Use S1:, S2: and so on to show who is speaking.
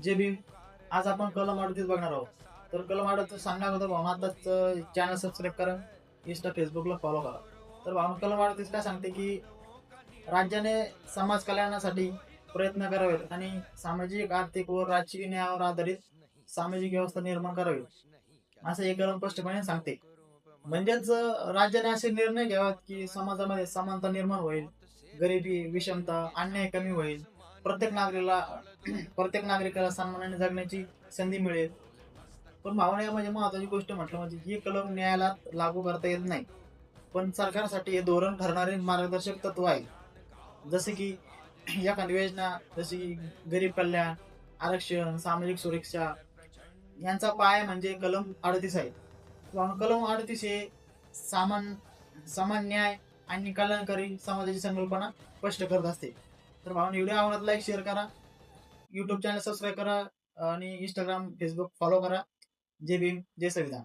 S1: जे बी आज आपण कलम 38 बघणार आहोत. तर कलम 38 सांगणार होतं भावना आताच चॅनल सबस्क्राईब करा, इंस्टा फेसबुकला फॉलो करा. तर भावना कलम 38 काय सांगते की राज्याने समाज कल्याणासाठी प्रयत्न करावेत आणि सामाजिक, आर्थिक व राजकीय न्यायावर आधारित सामाजिक व्यवस्था निर्माण करावी, असं हे कलम स्पष्टपणे सांगते. म्हणजेच राज्याने असे निर्णय घ्यावेत की समाजामध्ये समानता निर्माण होईल, गरिबी, विषमता, अन्याय कमी होईल, प्रत्येक नागरिकाला प्रत्येक नागरिकाला सन्मानाने जगण्याची संधी मिळेल. पण भावना यामध्ये महत्वाची गोष्ट म्हटलं म्हणजे ही कलम न्यायालयात लागू करता येत नाही. पण सरकारसाठी हे धोरण ठरणारे मार्गदर्शक तत्व आहे. जसे की एखादी योजना जशी की गरीब कल्याण, आरक्षण, सामाजिक सुरक्षा यांचा पाया म्हणजे कलम 38 आहे. किंवा कलम 38 हे सामान समान न्याय आणि कल्याणकारी समाजाची संकल्पना स्पष्ट करत असते. तर भावांनो व्हिडिओ आवडला लाईक शेअर करा. YouTube चॅनल सबस्क्राईब करा आणि Instagram, Facebook फॉलो करा. जय भीम, जय संविधान.